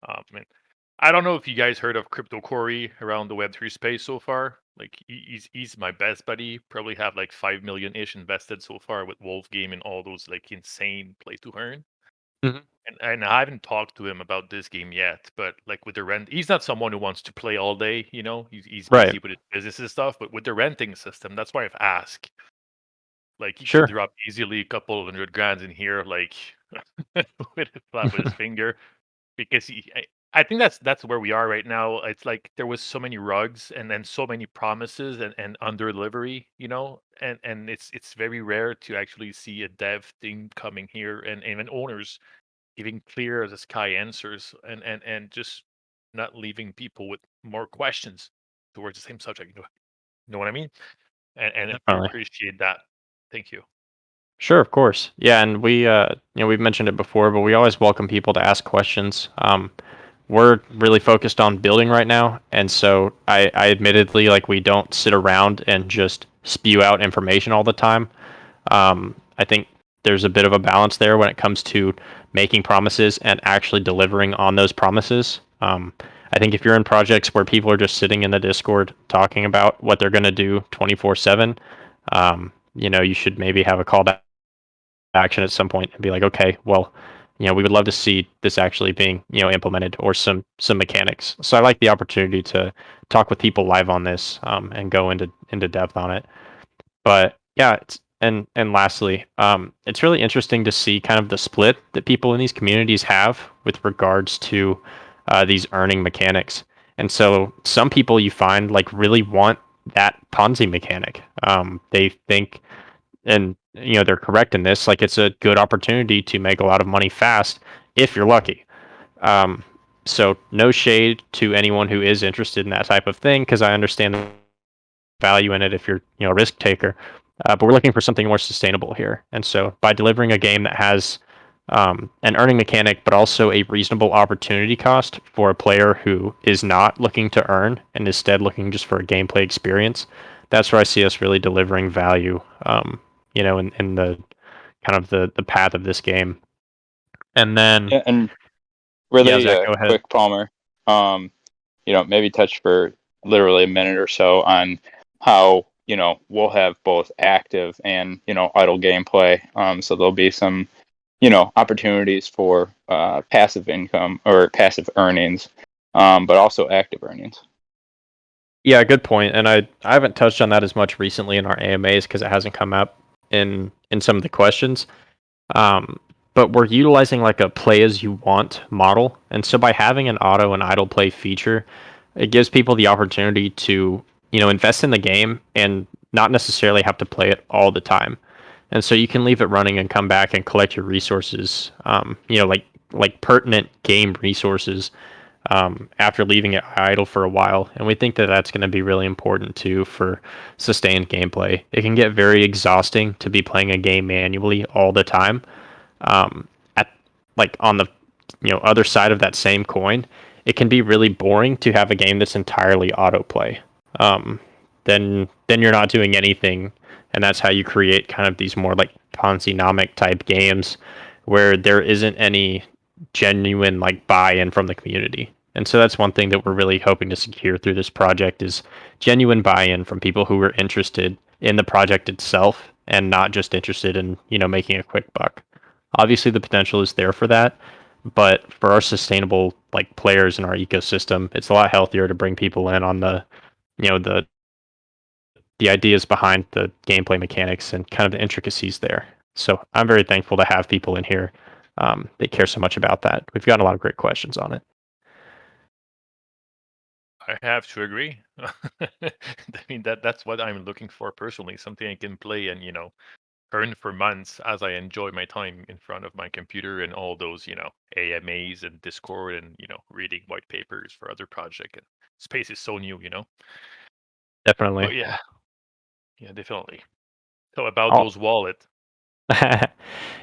And I don't know if you guys heard of Crypto Corey around the Web3 space so far. Like he's my best buddy. Probably have like 5 million ish invested so far with Wolf Game and all those like insane play to earn. Mhm. And I haven't talked to him about this game yet, but like with the rent, he's not someone who wants to play all day. He's Right. busy with his business and stuff. But with the renting system, that's why I've asked. Like he Sure. could drop easily a couple of $100 in here, like with a flap with his finger, because I think that's where we are right now. It's like there was so many rugs and then so many promises and under delivery, and it's very rare to actually see a dev thing coming here and even owners giving clear as the sky answers and just not leaving people with more questions towards the same subject. You know what I mean? And I Definitely. appreciate that. Thank you. Sure, of course. Yeah, and we've mentioned it before, but we always welcome people to ask questions. We're really focused on building right now, and so I admittedly we don't sit around and just spew out information all the time. I think there's a bit of a balance there when it comes to making promises and actually delivering on those promises. I think if you're in projects where people are just sitting in the Discord talking about what they're going to do 24/7, you should maybe have a call to action at some point and be like, okay, well, we would love to see this actually being, implemented or some mechanics. So I like the opportunity to talk with people live on this and go into depth on it. But yeah, and lastly, it's really interesting to see kind of the split that people in these communities have with regards to these earning mechanics. And so some people you find really want that Ponzi mechanic. They think, and they're correct in this, like it's a good opportunity to make a lot of money fast if you're lucky. So no shade to anyone who is interested in that type of thing, because I understand the value in it if you're a risk taker. But we're looking for something more sustainable here, and so by delivering a game that has an earning mechanic, but also a reasonable opportunity cost for a player who is not looking to earn and instead looking just for a gameplay experience, that's where I see us really delivering value. In the kind of the path of this game. And then, Yeah, and really Zach, go ahead. quick, Palmer. Maybe touch for literally a minute or so on how we'll have both active and idle gameplay. So there'll be some opportunities for passive income or passive earnings, but also active earnings. Yeah, good point. And I haven't touched on that as much recently in our AMAs because it hasn't come up in some of the questions. But we're utilizing like a play as you want model. And so by having an auto and idle play feature, it gives people the opportunity to, invest in the game and not necessarily have to play it all the time. And so you can leave it running and come back and collect your resources, like pertinent game resources after leaving it idle for a while. And we think that that's going to be really important too for sustained gameplay. It can get very exhausting to be playing a game manually all the time. At like on the other side of that same coin, it can be really boring to have a game that's entirely autoplay. Then you're not doing anything, and that's how you create kind of these more like Ponzi-nomic type games where there isn't any genuine like buy-in from the community. And so that's one thing that we're really hoping to secure through this project is genuine buy-in from people who are interested in the project itself and not just interested in making a quick buck. Obviously, the potential is there for that, but for our sustainable like players in our ecosystem, it's a lot healthier to bring people in on the the ideas behind the gameplay mechanics and kind of the intricacies there. So I'm very thankful to have people in here that care so much about that. We've gotten a lot of great questions on it. I have to agree. I mean that's what I'm looking for personally, something I can play and earn for months as I enjoy my time in front of my computer and all those AMAs and Discord and reading white papers for other project. And space is so new. Definitely. But yeah, definitely. So about Oh. those wallets.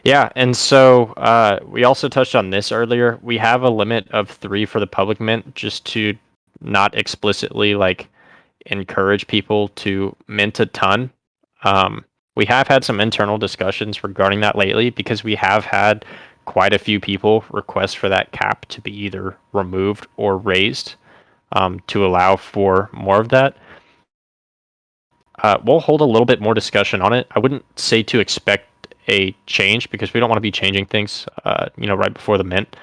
Yeah, and so we also touched on this earlier. We have a limit of 3 for the public mint just to not explicitly like encourage people to mint a ton. We have had some internal discussions regarding that lately because we have had quite a few people request for that cap to be either removed or raised to allow for more of that. We'll hold a little bit more discussion on it. I wouldn't say to expect a change because we don't want to be changing things, right before the mint.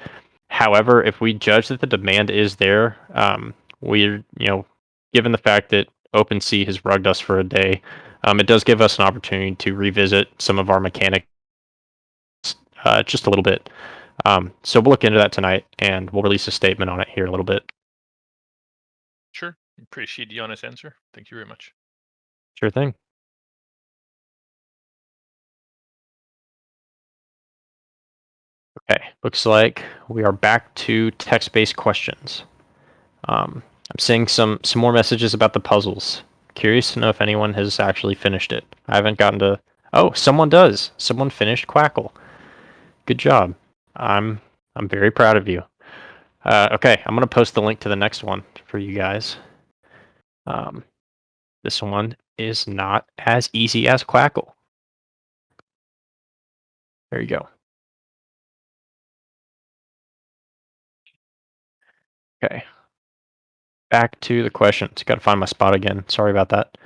However, if we judge that the demand is there, we're, given the fact that OpenSea has rugged us for a day, it does give us an opportunity to revisit some of our mechanics just a little bit. So we'll look into that tonight, and we'll release a statement on it here in a little bit. Sure. Appreciate the honest answer. Thank you very much. Sure thing. Okay, looks like we are back to text-based questions. I'm seeing some more messages about the puzzles. Curious to know if anyone has actually finished it. I haven't gotten to. Oh, someone does. Someone finished Quackle. Good job. I'm very proud of you. Okay, I'm gonna post the link to the next one for you guys. This one is not as easy as Quackle. There you go. Okay. Back to the questions. Got to find my spot again. Sorry about that.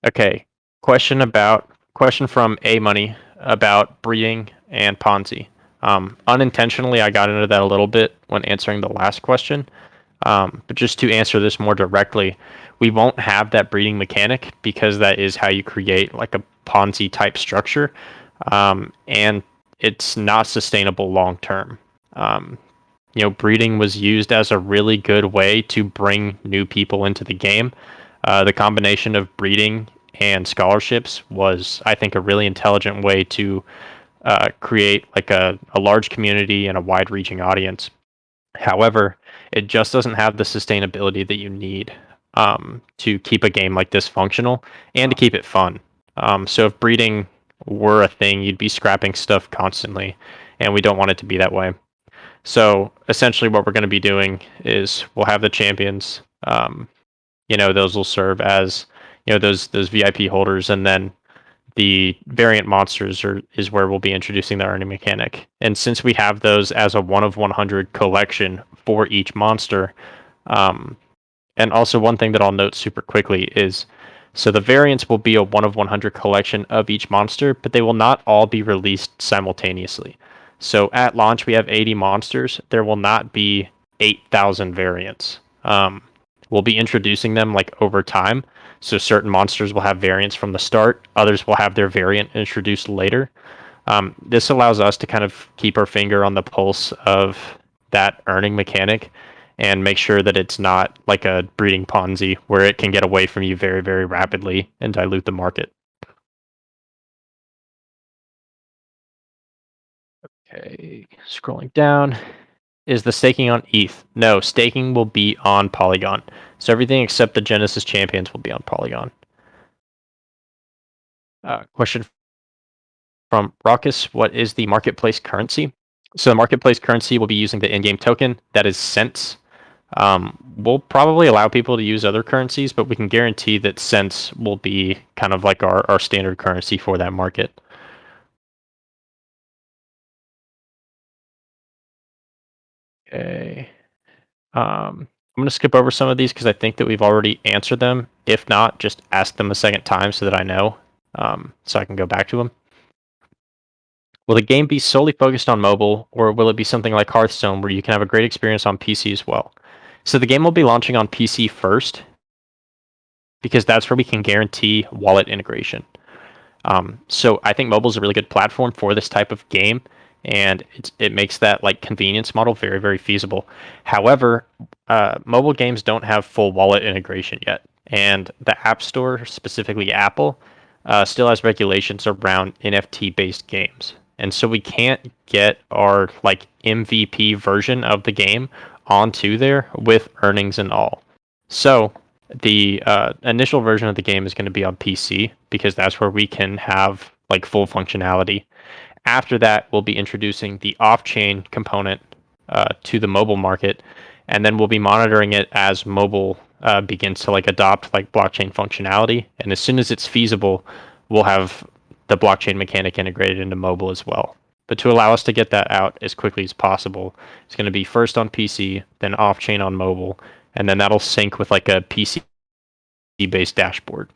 Okay. Question from A Money about breeding and Ponzi. Unintentionally, I got into that a little bit when answering the last question. But just to answer this more directly, we won't have that breeding mechanic because that is how you create like a Ponzi type structure. And it's not sustainable long term. breeding was used as a really good way to bring new people into the game. The combination of breeding and scholarships was, I think, a really intelligent way to create like a large community and a wide-reaching audience. However, it just doesn't have the sustainability that you need to keep a game like this functional and to keep it fun. So if breeding were a thing, you'd be scrapping stuff constantly, and we don't want it to be that way. So essentially, what we're going to be doing is we'll have the champions. Those will serve as those VIP holders, and then the variant monsters is where we'll be introducing the earning mechanic. And since we have those as a 1 of 100 collection for each monster, and also one thing that I'll note super quickly is, so the variants will be a 1 of 100 collection of each monster, but they will not all be released simultaneously. So at launch, we have 80 monsters. There will not be 8,000 variants. We'll be introducing them like over time. So certain monsters will have variants from the start. Others will have their variant introduced later. This allows us to kind of keep our finger on the pulse of that earning mechanic and make sure that it's not like a breeding Ponzi where it can get away from you very, very rapidly and dilute the market. Okay, scrolling down. Is the staking on ETH? No, staking will be on Polygon. So everything except the Genesis champions will be on Polygon. Question from Raucus. What is the marketplace currency? So the marketplace currency will be using the in-game token. That is cents. We'll probably allow people to use other currencies, but we can guarantee that cents will be kind of like our standard currency for that market. Okay. I'm going to skip over some of these because I think that we've already answered them. If not, just ask them a second time so that I know, so I can go back to them. Will the game be solely focused on mobile, or will it be something like Hearthstone where you can have a great experience on PC as well? So the game will be launching on PC first because that's where we can guarantee wallet integration. So I think mobile is a really good platform for this type of game, and it makes that like convenience model very, very feasible. However, mobile games don't have full wallet integration yet, and the App Store, specifically Apple, still has regulations around NFT-based games, and so we can't get our like MVP version of the game onto there with earnings and all. So the initial version of the game is going to be on PC because that's where we can have like full functionality. After that, we'll be introducing the off-chain component to the mobile market, and then we'll be monitoring it as mobile begins to like adopt like blockchain functionality. And as soon as it's feasible, we'll have the blockchain mechanic integrated into mobile as well. But to allow us to get that out as quickly as possible, it's going to be first on PC, then off-chain on mobile, and then that'll sync with like a PC-based dashboard.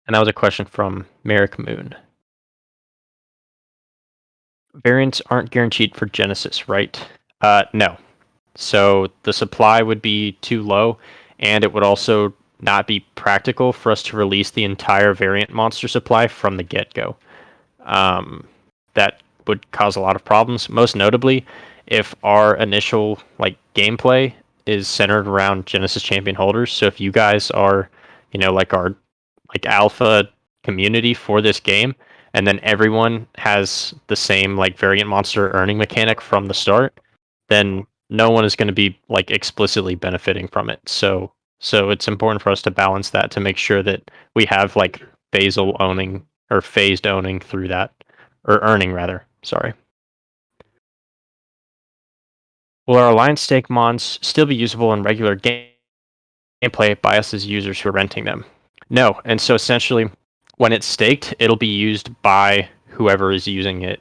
And that was a question from Merrick Moon. Variants aren't guaranteed for Genesis, right? No. So the supply would be too low, and it would also not be practical for us to release the entire variant monster supply from the get-go. That would cause a lot of problems. Most notably, if our initial like gameplay is centered around Genesis champion holders. So if you guys are, like our like alpha community for this game, and then everyone has the same like variant monster earning mechanic from the start, then no one is going to be like explicitly benefiting from it. So it's important for us to balance that to make sure that we have like phasal owning or phased owning through that, or earning rather. Sorry. Will our alliance stake Mons still be usable in regular gameplay by us as users who are renting them? No. And so essentially, when it's staked, it'll be used by whoever is using it,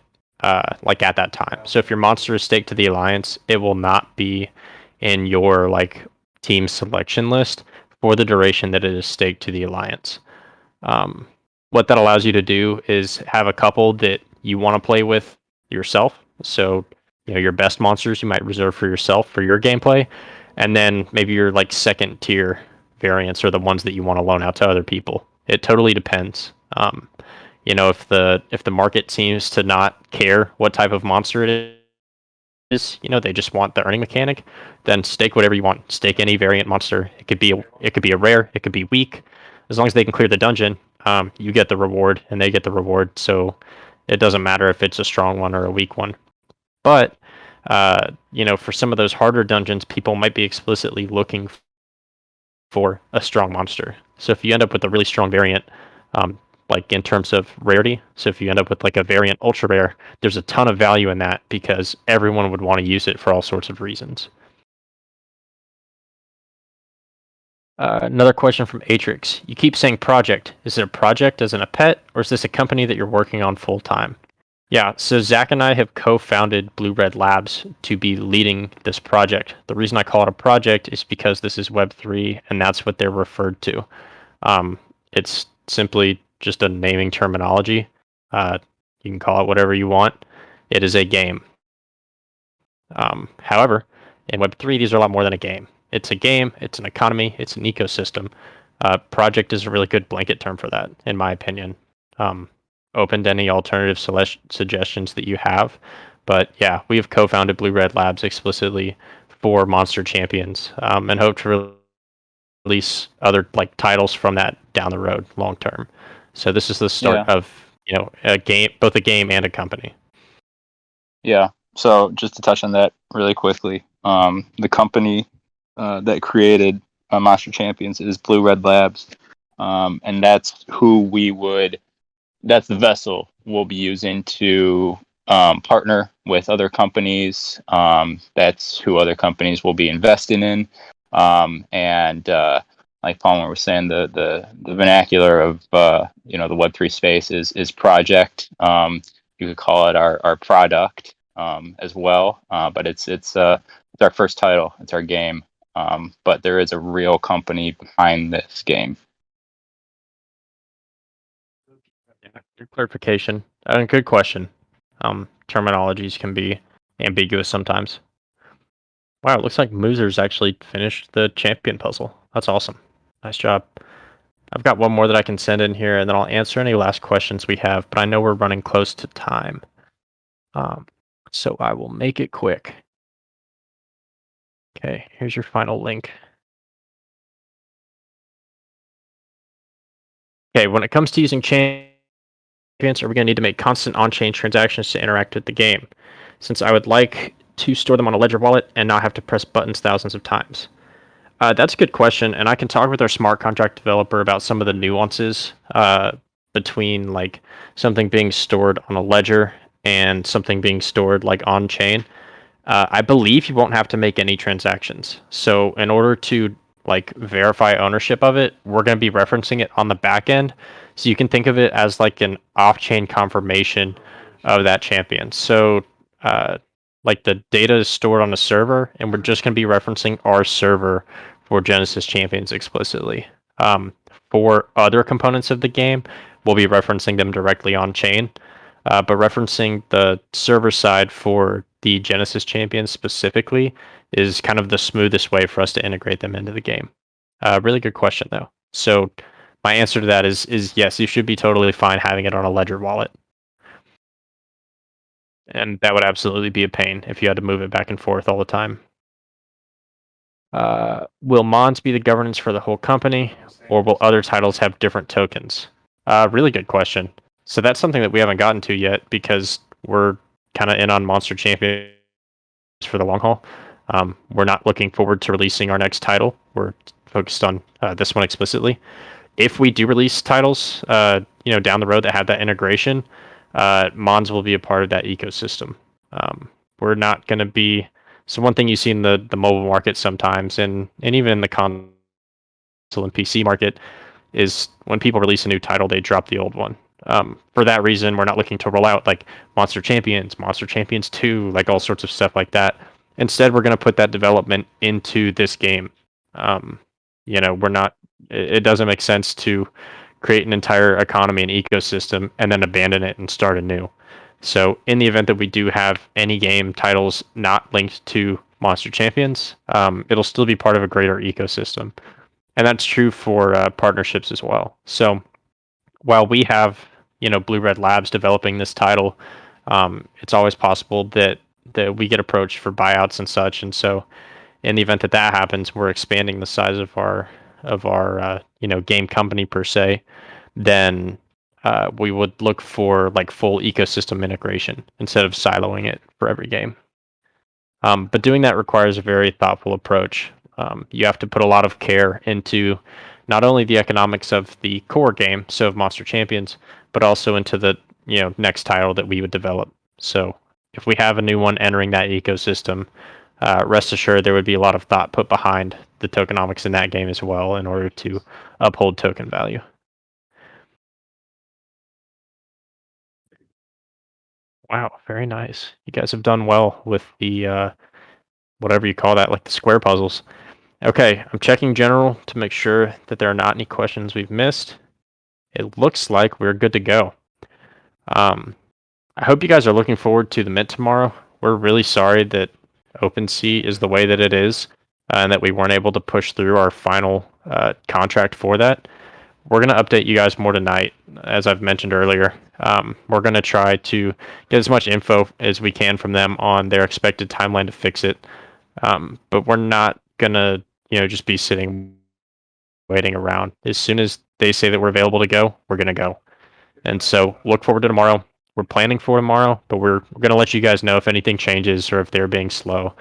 like at that time. So if your monster is staked to the alliance, it will not be in your like team selection list for the duration that it is staked to the alliance. What that allows you to do is have a couple that you want to play with yourself. So your best monsters you might reserve for yourself for your gameplay, and then maybe your like second tier variants are the ones that you want to loan out to other people. It totally depends. If the market seems to not care what type of monster it is, they just want the earning mechanic, then stake whatever you want. Stake any variant monster. It could be a rare, it could be weak. As long as they can clear the dungeon, you get the reward and they get the reward. So it doesn't matter if it's a strong one or a weak one. But for some of those harder dungeons, people might be explicitly looking for a strong monster. So if you end up with a really strong variant, like in terms of rarity, so if you end up with like a variant ultra rare, there's a ton of value in that because everyone would want to use it for all sorts of reasons. Another question from Atrix. You keep saying project. Is it a project as in a pet, or is this a company that you're working on full time? Yeah, so Zach and I have co-founded Blue Red Labs to be leading this project. The reason I call it a project is because this is Web3, and that's what they're referred to. It's simply just a naming terminology. You can call it whatever you want. It is a game. However, in Web3, these are a lot more than a game. It's a game, it's an economy, it's an ecosystem. Project is a really good blanket term for that, in my opinion. Open to any alternative suggestions that you have. But yeah, we have co-founded Blue Red Labs explicitly for Monster Champions, and hope to release other like titles from that down the road long term. So this is the start of a game, both a game and a company. Yeah. So just to touch on that really quickly, the company that created Monster Champions is Blue Red Labs, and that's that's the vessel we'll be using to partner with other companies. That's who other companies will be investing in, and like Palmer was saying, the vernacular of the Web3 space is project. You could call it our product as well, but it's our first title. It's our game, but there is a real company behind this game. Good clarification. Good question. Terminologies can be ambiguous sometimes. Wow, it looks like Moozer's actually finished the champion puzzle. That's awesome. Nice job. I've got one more that I can send in here, and then I'll answer any last questions we have, but I know we're running close to time. So I will make it quick. Okay, here's your final link. Okay, when it comes to using champions, are we going to need to make constant on-chain transactions to interact with the game? Since I would like to store them on a Ledger wallet and not have to press buttons thousands of times. That's a good question, and I can talk with our smart contract developer about some of the nuances between like something being stored on a ledger and something being stored like on chain. I believe you won't have to make any transactions. So in order to like verify ownership of it, we're going to be referencing it on the back end. So you can think of it as like an off-chain confirmation of that champion. So like the data is stored on a server, and we're just going to be referencing our server for Genesis Champions explicitly. For other components of the game, we'll be referencing them directly on chain. But referencing the server side for the Genesis Champions specifically is kind of the smoothest way for us to integrate them into the game. Really good question, though. So my answer to that is yes, you should be totally fine having it on a Ledger wallet. And that would absolutely be a pain if you had to move it back and forth all the time. Will Mons be the governance for the whole company, or will other titles have different tokens? Really good question. So that's something that we haven't gotten to yet because we're kind of in on Monster Champions for the long haul. We're not looking forward to releasing our next title. We're focused on this one explicitly. If we do release titles, down the road that have that integration, Mons will be a part of that ecosystem. We're not going to be. So one thing you see in the mobile market sometimes, and even in the console and PC market, is when people release a new title, they drop the old one. For that reason, we're not looking to roll out like Monster Champions 2, like all sorts of stuff like that. Instead, we're going to put that development into this game. We're not. It doesn't make sense to create an entire economy and ecosystem and then abandon it and start anew. So in the event that we do have any game titles not linked to Monster Champions, it'll still be part of a greater ecosystem. And that's true for partnerships as well. So while we have, Blue Red Labs developing this title, it's always possible that we get approached for buyouts and such, and so in the event that that happens, we're expanding the size of our game company per se. Then we would look for like full ecosystem integration instead of siloing it for every game. But doing that requires a very thoughtful approach. You have to put a lot of care into not only the economics of the core game, so of Monster Champions, but also into the next title that we would develop. So if we have a new one entering that ecosystem, rest assured there would be a lot of thought put behind the tokenomics in that game as well in order to uphold token value. Wow, very nice. You guys have done well with the whatever you call that, like the square puzzles. Okay, I'm checking general to make sure that there are not any questions we've missed. It looks like we're good to go. I hope you guys are looking forward to the Mint tomorrow. We're really sorry that OpenSea is the way that it is, and that we weren't able to push through our final contract for that. We're going to update you guys more tonight, as I've mentioned earlier. We're going to try to get as much info as we can from them on their expected timeline to fix it. But we're not going to, just be sitting waiting around. As soon as they say that we're available to go, we're going to go. And so look forward to tomorrow. We're planning for tomorrow, but we're going to let you guys know if anything changes or if they're being slow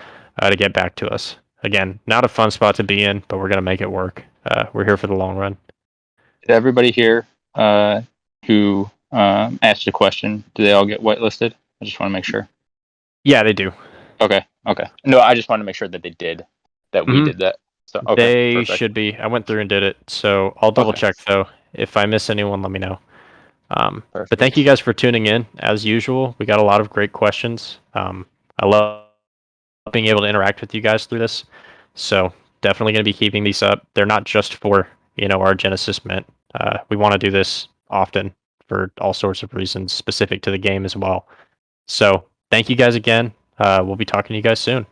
to get back to us. Again, not a fun spot to be in, but we're going to make it work. We're here for the long run. Did everybody here who asked a question, do they all get whitelisted? I just want to make sure. Yeah, they do. Okay. No, I just want to make sure that they did, that we did that. So okay, they perfect. should be. I went through and did it, so I'll double check though. If I miss anyone, let me know. But thank you guys for tuning in. As usual, we got a lot of great questions. I love being able to interact with you guys through this. So definitely going to be keeping these up. They're not just for our Genesis Mint. We want to do this often for all sorts of reasons specific to the game as well. So thank you guys again. We'll be talking to you guys soon.